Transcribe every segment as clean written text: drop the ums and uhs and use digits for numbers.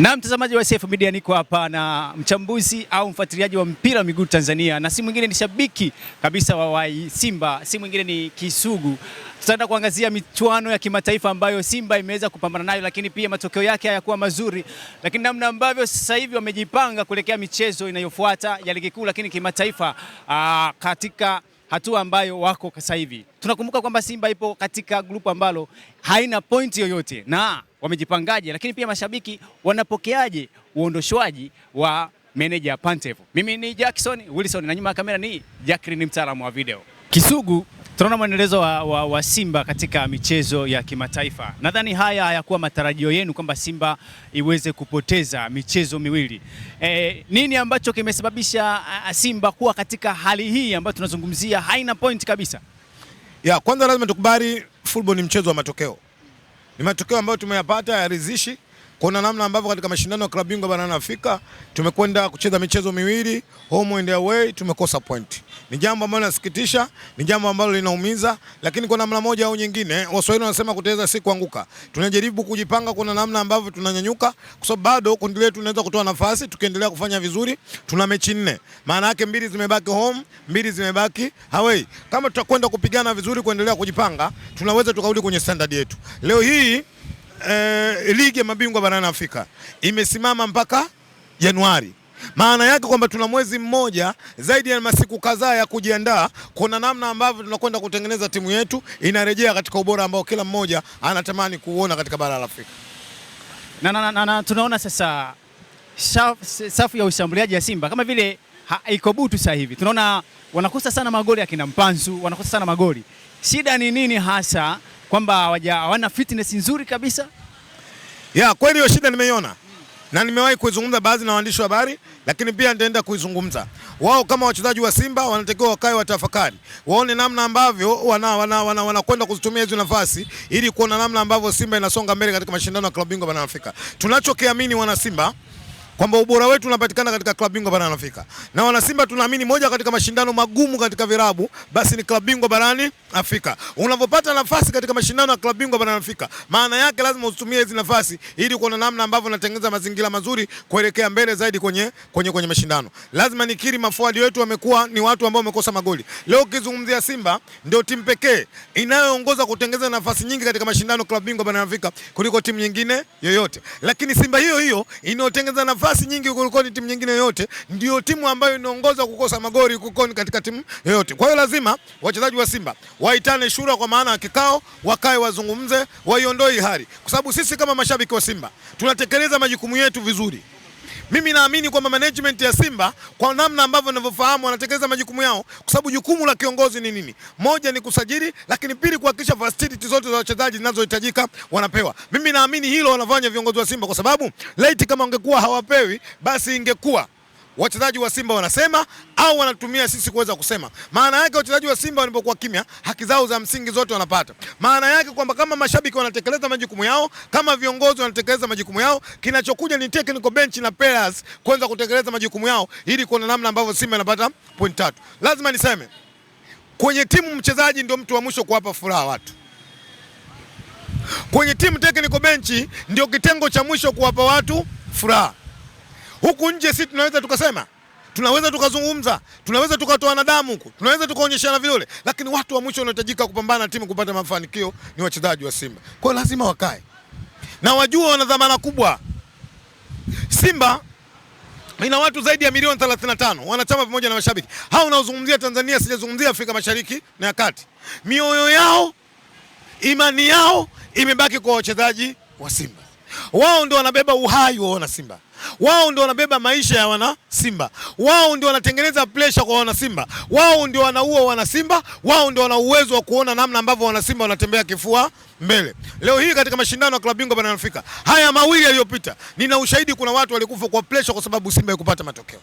Na mtazamaji wa CF Media, niko hapa na mchambuzi au mfuatiliaji wa mpira wa miguu Tanzania, na si mwingine ni shabiki kabisa wa Simba, si mwingine ni Kisugu. Tutaenda kuangazia michuano ya kimataifa ambayo Simba imeweza kupambana nayo, lakini pia matokeo yake hayakuwa mazuri, lakini namna ambavyo sasa hivi wamejipanga kuelekea michezo inayofuata ya ligi kuu, lakini kimataifa katika hatua ambayo wako sasa hivi. Tunakumbuka kwamba Simba ipo katika grupu ambalo haina pointi yoyote, na wamejipangaje, lakini pia mashabiki wanapokeaje uondoshwaji wa meneja Pantev. Mimi ni Jackson Wilson na nyuma ya kamera ni Jacqueline, mtaalamu wa video. Kisugu, tunaona mwendelezo wa Simba katika michezo ya kimataifa. Nadhani haya hayakuwa matarajio yenu kwamba Simba iweze kupoteza michezo miwili. Nini ambacho kimesababisha Simba kuwa katika hali hii ambayo tunazungumzia haina point kabisa? Kwanza lazima tukubali football ni mchezo wa matokeo. Ni matokeo ambayo tumeyapata yaridhishi. Kuna namna ambavyo katika mashindano ya klabu bingwa barani Afrika tumekwenda kucheza michezo miwili home and away, tumekosa point. Ni jambo ambalo linasikitisha, ni jambo ambalo linaumiza, lakini kwa namna moja au nyingine Waswahili wanasema kuteleza si kuanguka. Tunajaribu kujipanga, kuna namna ambavyo tunanyanyuka kwa sababu bado kundi letu tunaweza kutoa nafasi tukiendelea kufanya vizuri. Tuna mechi 4. Maana yake 2 zimebaki home, 2 zimebaki away. Kama tutakwenda kupigana vizuri kuendelea kujipanga, tunaweza tukarudi kwenye standard yetu. Leo hii ligi ya mabingwa barani Afrika imesimama mpaka Januari. Maana yake kwamba tuna mwezi mmoja zaidi ya masiku kadhaa ya kujiandaa. Kuna namna ambavyo tunakwenda kutengeneza timu yetu inarejea katika ubora ambao kila mmoja anatamani kuona katika bara la Afrika. Na tunaona sasa safu ya ushambuliaji ya Simba kama vile iko butu sasa hivi. Tunaona wanakosa sana magoli, akina Mpanzu wanakosa sana magoli. Shida ni nini hasa, kwamba hawana fitness nzuri kabisa? Kweli hiyo shida nimeiona. Na nimewahi kuizungumza baadhi na waandishi wa habari, lakini pia nitaenda kuizungumza. Wao kama wachezaji wa Simba wanatakiwa wakae watafakari. Waone namna ambavyo wanakwenda kuzitumia hizo nafasi ili kuona namna ambavyo Simba inasonga mbele katika mashindano ya klabu bingwa barani Afrika. Tunachokiamini wana Simba kwamba ubora wetu unapatikana katika klabu bingwa barani Afrika. Na wana Simba tunaamini moja katika mashindano magumu katika virabu basi ni klabu bingwa barani Afrika. Unapopata nafasi katika mashindano ya klabu bingwa barani Afrika, maana yake lazima utumie hizo nafasi ili kuona namna ambavyo unatengeneza mazingira mazuri kuelekea mbele zaidi kwenye mashindano. Lazima nikiri mafuadi wetu wamekuwa ni watu ambao wamekosa magoli. Leo ukizungumzia Simba ndio timu pekee inayoongoza kutengeneza nafasi nyingi katika mashindano klabu bingwa barani Afrika kuliko timu nyingine yoyote. Lakini Simba hiyo inayotengeneza nafasi nyingi kuliko timu nyingine yoyote ndio timu ambayo inaongoza kukosa magoli kuliko katika timu yoyote. Kwa hiyo lazima wachezaji wa Simba waitane shura, kwa maana ya kikao, wakae wazungumze, waiondoe hali. Kwa sababu sisi kama mashabiki wa Simba tunatekeleza majukumu yetu vizuri. Mimi naamini kwamba management ya Simba kwa namna ambavyo wanavyofahamu wanatekeleza majukumu yao, kwa sababu jukumu la kiongozi ni nini? Moja ni kusajili, lakini pili kuhakikisha facility zote za wachezaji zinazohitajika wanapewa. Mimi naamini hilo wanafanya viongozi wa Simba, kwa sababu laiti kama wangekuwa hawapewi basi ingekuwa wachezaji wa Simba wanasema au wanatumia sisi kuweza kusema. Maana yake wachezaji wa Simba wanapokuwa kimya, haki zao za msingi zote wanapata. Maana yake kwamba kama mashabiki wanatekeleza majukumu yao, kama viongozi wanatekeleza majukumu yao, kinachokuja ni technical bench na players kuanza kutekeleza majukumu yao ili kuona namna ambavyo Simba inapata point 3. Lazima niseme, kwenye timu mchezaji ndio mtu wa mwisho kuwapa furaha watu. Kwenye timu technical bench ndio kitengo cha mwisho kuwapa watu furaha. Huku nje sisi tunaweza tukasema, tunaweza tukazungumza, tunaweza tukatoa na damu huku, tunaweza tukaonyeshana vidole, lakini watu wa mwisho wanahitajika kupambana na timu kupata mafanikio ni wachezaji wa Simba. Kwa hiyo lazima wakae na wajua wana dhamana kubwa. Simba ina watu zaidi ya milioni 35 wanachama pamoja na mashabiki. Hao unaozungumzia Tanzania, sijazungumzia Afrika Mashariki na ya Kati. Mioyo yao, imani yao imebaki kwa wachezaji wa Simba. Wao ndio wanabeba uhai wa wana Simba. Wao ndio wanabeba maisha ya wana Simba. Wao ndio wanatengeneza pressure kwa wana Simba. Wao ndio wanaua wana Simba. Wao ndio wana uwezo wa kuona namna ambavyo wana Simba wanatembea kifua mbele. Leo hii katika mashindano ya klabu bingwa barani Afrika, haya mawili yaliyopita, nina ushahidi kuna watu walikufa kwa pressure kwa sababu Simba haikupata matokeo.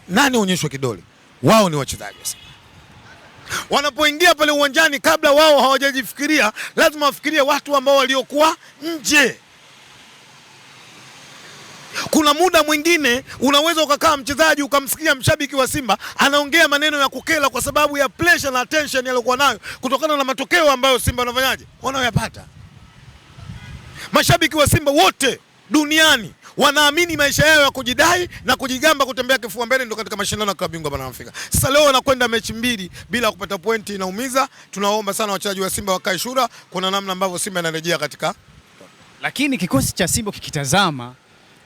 Nani onyeshwe kidole? Wao ni wachezaji wa Simba. Wanapoingia pale uwanjani, kabla wao hawajajifikiria, lazima wafikirie watu ambao waliokuwa nje. Kuna muda mwingine unaweza ukakaa mchezaji ukamsikia mshabiki wa Simba anaongea maneno ya kukela kwa sababu ya pressure na tension aliyokuwa nayo kutokana na matokeo ambayo Simba wanafanyaje, wanayoyapata. Mashabiki wa Simba wote duniani wanaamini maisha yao ya kujidai na kujigamba kutembea kifua mbele ndio katika mashindano ya klabu bingwa barani Afrika. Sasa leo wanakwenda mechi mbili bila kupata pointi, inaumiza. Tunaomba sana wachezaji wa Simba wakae shura, kuna namna ambavyo Simba inarejea katika. Lakini kikosi cha Simba kikitazama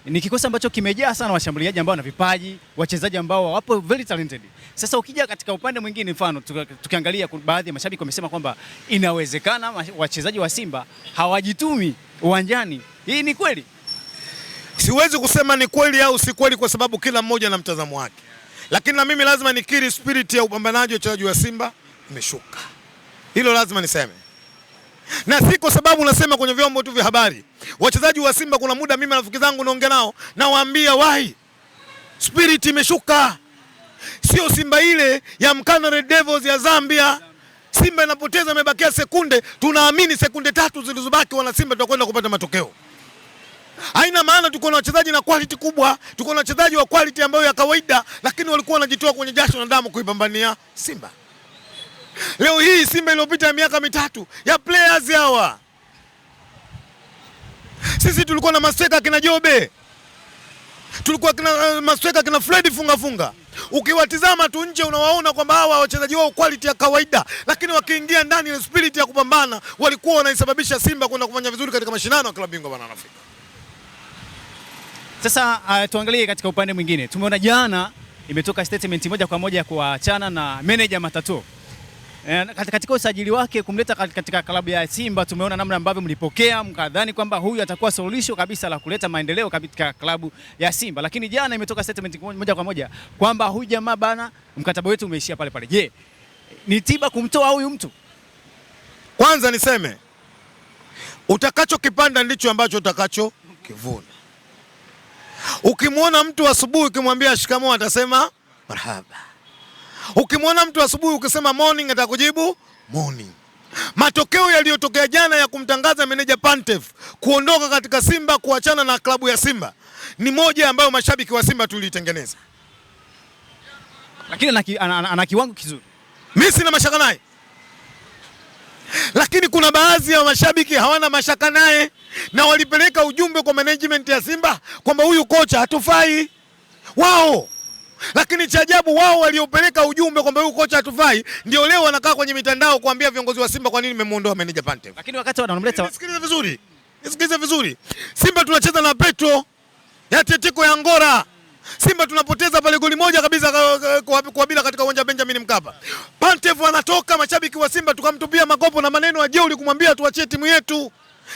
ni kikosi ambacho kimejaa sana washambuliaji ambao wana vipaji, wachezaji ambao wapo very talented. Sasa ukija katika upande mwingine, mfano tukiangalia baadhi ya mashabiki wamesema kwamba inawezekana wachezaji wa Simba hawajitumi uwanjani. Hii ni kweli? Siwezi kusema ni kweli au si kweli kwa sababu kila mmoja na mtazamo wake. Lakini na mimi lazima nikiri spirit ya upambanaji wa wachezaji wa Simba imeshuka. Hilo lazima niseme. Na si kwa sababu nasema kwenye vyombo tu vya habari. Wachezaji wa Simba kuna muda mimi na rafiki zangu naongea nao na waambia wahi. Spirit imeshuka. Sio Simba ile ya Mkana Red Devils ya Zambia. Simba inapoteza imebakia sekunde, tunaamini sekunde 3 zilizobaki wana Simba tutakwenda kupata matokeo. Haina maana tuko na wachezaji na quality kubwa, tuko na wachezaji wa quality ambayo ya kawaida, lakini walikuwa wanajitoa kwenye jasho na damu kuipambania Simba. Leo hii Simba iliyopita ya miaka mitatu ya players hawa. Sisi tulikuwa na Masweka kina Jobe. Tulikuwa kina Masweka kina Fred funga. Ukiwatizama tu nje unawaona kwamba hawa wachezaji wao quality ya kawaida, lakini wakiingia ndani ile spirit ya kupambana walikuwa wanaisababisha Simba kwenda kufanya vizuri katika mashindano ya klabu bingwa barani Afrika. Sasa tuangalie katika upande mwingine. Tumeona jana imetoka statement moja kwa moja kuachana na manager Matato. Katika usajili wake kumleta katika klabu ya Simba, tumeona namna ambavyo mlipokea mkadhani kwamba huyu atakuwa suluhisho kabisa la kuleta maendeleo katika klabu ya Simba. Lakini jana imetoka statement moja kwa moja kwamba huyu jamaa bana, mkataba wetu umeishia pale pale. Je, ni tiba kumtoa huyu mtu? Kwanza niseme utakachokipanda ndicho ambacho utakachokivuna. Ukimwona mtu asubuhi ukimwambia shikamoo atasema marhaba. Ukimwona mtu asubuhi ukisema morning atakujibu morning. Matokeo yaliyotokea jana ya kumtangaza meneja Pantev kuondoka katika Simba kuachana na klabu ya Simba ni moja ambayo mashabiki wa Simba tulitengeneza. Lakini ana kiwango kizuri. Mimi sina mashaka naye. Lakini kuna baadhi ya mashabiki hawana mashaka naye na walipeleka ujumbe kwa management ya Simba kwamba huyu kocha hatufai. Wao. Lakini cha ajabu wao waliopeleka ujumbe kwamba huyu kocha hatufai ndio leo wanakaa kwenye mitandao kuambia viongozi wa Simba kwa nini mmemuondoa manager Pantev. Lakini wakati wanamleta, Sikiliza vizuri. Simba tunacheza na Petro ya Atletico ya Angola. Simba tunapoteza pale goli moja kabisa kwa bila katika uwanja Benjamin Mkapa. Pantev anatoka, mashabiki wa Simba tukamtupia makopo na maneno ya jeuri kumwambia tuachie timu yetu.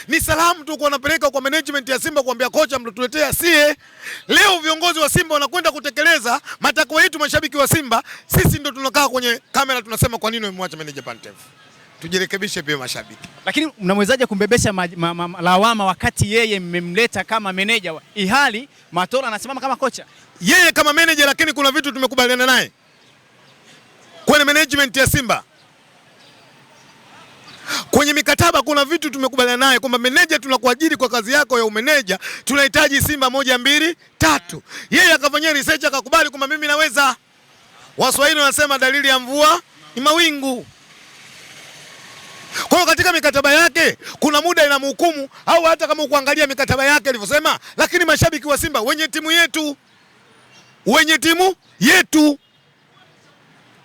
Ni salamu tu kwa napeleka kwa management ya Simba kuambia kocha mtuletea sie. Leo viongozi wa Simba wanakwenda kutekeleza matakwa yetu mashabiki wa Simba. Sisi ndio tunakaa kwenye kamera tunasema kwa nini umemwacha manager Pantev. Tujirekebishe pia mashabiki. Lakini mnamwezaje kumbebesha lawama wakati yeye mmemleta kama meneja ihali Matola anasimama kama kocha? Yeye kama meneja, lakini kuna vitu tumekubaliana naye kwenye management ya Simba. Kwenye mikataba kuna vitu tumekubaliana naye kwamba meneja tunakuajiri kwa kazi yako ya umeneja, tunahitaji Simba 1 2 3. Yeye akafanyia research akakubali kwamba mimi naweza. Waswahili wanasema dalili ya mvua ni mawingu. Kwa hiyo katika mikataba yake kuna muda inamhukumu, au hata kama ukuangalia mikataba yake alivyosema, lakini mashabiki wa Simba wenye timu yetu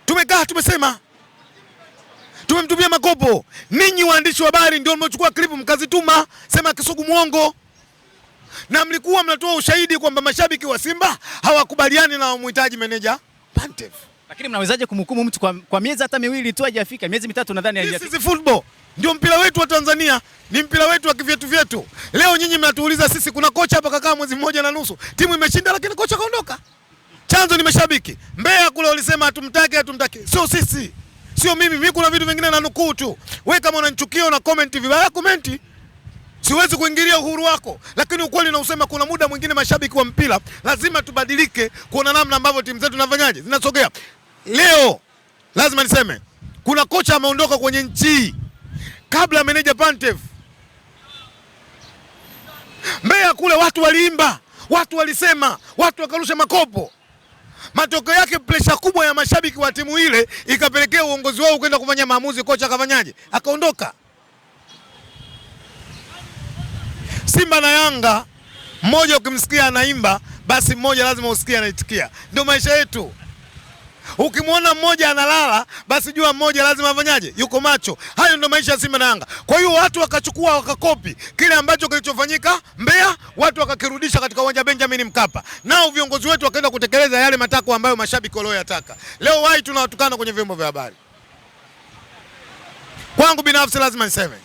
tumekaa tumesema, tumemtumia makopo. Ninyi waandishi wa habari ndio mmechukua klipu mkazituma, sema Kisugu muongo, na mlikuwa mnatoa ushahidi kwamba mashabiki wa Simba hawakubaliani na wamhitaji meneja Pantev. Lakini mnawezaje kumhukumu mtu kwa miezi hata miwili tu hajafika, miezi mitatu nadhani hajafika? This is football. Ndio mpira wetu wa Tanzania, ni mpira wetu wa kivyetu. Leo nyinyi mnatuuliza sisi, kuna kocha hapa kakaa mwezi 1.5, timu imeshinda lakini kocha kaondoka. Chanzo ni mashabiki. Mbeya kule walisema hatumtaki. Sio sisi. Sio mimi kuna vitu vingine na nukuu tu. Wewe kama unanichukia na comment vibaya comment. Siwezi kuingilia uhuru wako, lakini ukweli na usema kuna muda mwingine mashabiki wa mpira lazima tubadilike kuona namna ambavyo timu zetu zinafanyaje, zinasogea. Leo lazima niseme kuna kocha ameondoka kwenye nchi kabla ya meneja Pantev. Mbeya kule watu waliimba, watu walisema, watu wakarusha makopo. Matokeo yake pressure kubwa ya mashabiki wa timu ile ikapelekea uongozi wao kwenda kufanya maamuzi, kocha akafanyaje? Akaondoka. Simba na Yanga Mmoja ukimsikia anaimba, basi mmoja lazima usikie anaitikia. Ndio maisha yetu. Ukimwona mmoja analala, basi jua mmoja lazima afanyaje? Yuko macho. Hayo ndio maisha ya Simba na Yanga. Kwa hiyo watu wakachukua wakakopi kile ambacho kilichofanyika Mbeya, watu wakakirudisha katika uwanja Benjamin Mkapa. Nao viongozi wetu wakaenda kutekeleza yale matakwa ambayo mashabiki walioyataka. Leo wai tunawatukana kwenye vyombo vya habari. Kwangu binafsi lazima niseme,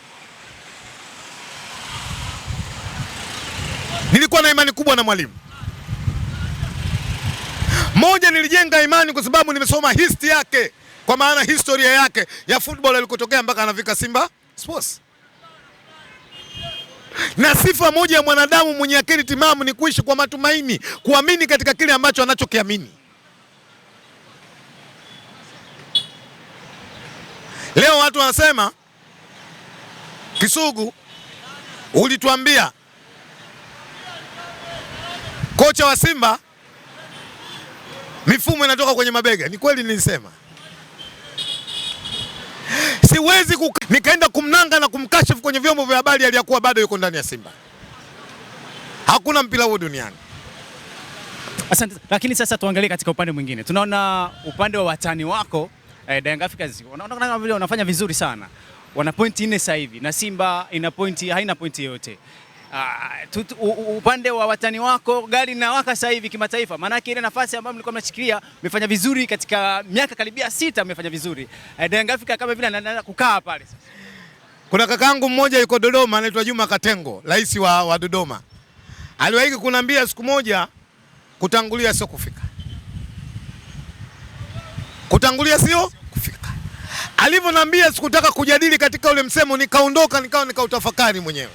nilikuwa na imani kubwa na mwalimu. Moja, nilijenga imani kwa sababu nimesoma history yake, kwa maana historia yake ya football alikotokea mpaka anafika Simba Sports. Na sifa moja ya mwanadamu mwenye akili timamu ni kuishi kwa matumaini, kuamini katika kile ambacho anachokiamini. Leo watu wanasema, Kisugu, ulituambia kocha wa Simba mifumo inatoka kwenye mabega. Ni kweli nilisema. Siwezi nikaenda kumnanga na kumkashifu kwenye vyombo vya habari aliyakuwa bado yuko ndani ya Simba. Hakuna mpira huo duniani. Asante. Lakini sasa tuangalie katika upande mwingine. Tunaona upande wa watani wako Young Africans wanaona vile wanafanya vizuri sana. Wana pointi 4 sasa hivi na Simba ina pointi, haina pointi yote. Upande wa watani wako gari na waka sasa hivi kimataifa, maana ile nafasi ambayo mlikuwa mnashikilia mmefanya vizuri katika miaka karibia 6, mmefanya vizuri. Young Africa kama vile anaanza kukaa pale sasa. Kuna kakaangu mmoja yuko Dodoma anaitwa Juma Katengo, rais wa Dodoma. Aliwahi kuniambia siku moja, kutangulia sio kufika. Kutangulia sio kufika. Alivyoniambia sikutaka kujadili katika ule msemo, nikaondoka nikautafakari mwenyewe.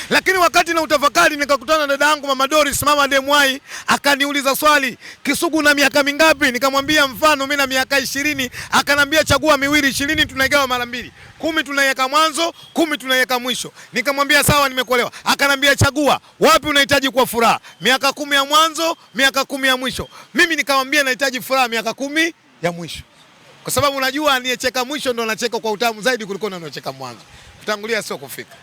Lakini wakati na utafakari nikakutana na dada yangu Mama Doris, mama Demwai, akaniuliza swali, Kisugu na miaka mingapi? Nikamwambia mfano mimi na miaka 20, akanambia chagua miwili, 20 tunaigawa mara mbili. 10 tunaiweka mwanzo, 10 tunaiweka mwisho. Nikamwambia sawa, nimekuelewa. Akanambia chagua, wapi unahitaji kwa furaha? Miaka 10 ya mwanzo, miaka 10 ya mwisho. Mimi nikamwambia nahitaji furaha miaka 10 ya mwisho. Kwa sababu unajua aniyecheka mwisho ndo anacheka kwa utamu zaidi kuliko anayecheka mwanzo. Kutangulia sio kufika.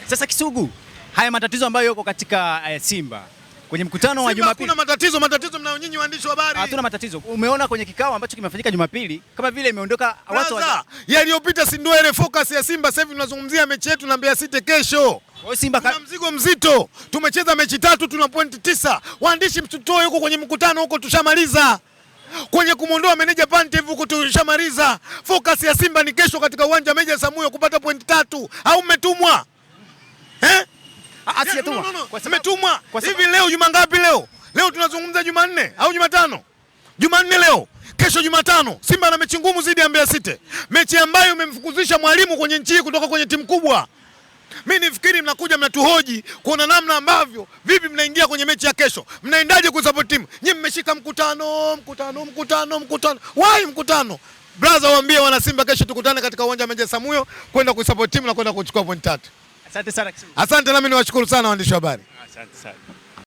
Sasa Kisugu, haya matatizo ambayo yako katika Simba kwenye mkutano wa Jumapili. Hakuna matatizo mnao nyinyi waandishi wa habari. Hatuna matatizo. Umeona kwenye kikao ambacho kimefanyika Jumapili kama vile imeondoka watu yaliyopita, si ndio ile focus ya Simba. Sasa hivi tunazungumzia mechi yetu na Mbeya City kesho. Kwa Simba kuna mzigo mzito. Tumecheza mechi 3 tuna pointi 9. Waandishi mtutoe huko kwenye mkutano huko, tushamaliza. Kwenye kumuondoa meneja Pantev huko tushamaliza. Focus ya Simba ni kesho katika uwanja Meja Samuyo kupata pointi 3. Au mmetumwa? Umetumwa. Hivi leo juma ngapi leo? Leo tunazungumza Jumanne au Jumatano? Jumanne leo. Kesho Jumatano Simba na mechi ngumu zidi ya Mbeya City. Mechi ambayo imemfukuzisha mwalimu kwenye nchi kutoka kwenye timu kubwa. Mimi nifikiri mnakuja mnatuhoji kuona namna ambavyo vipi mnaingia kwenye mechi ya kesho. Mnaendaje kusupport timu? Nyinyi mmeshika mkutano. Why mkutano? Brother, waambie wana Simba kesho tukutane katika uwanja wa Meja Samuyo kwenda kusupport timu na kwenda kuchukua point 3. Asante sana Kisugu. Asante, nami niwashukuru sana waandishi wa habari. Asante sana.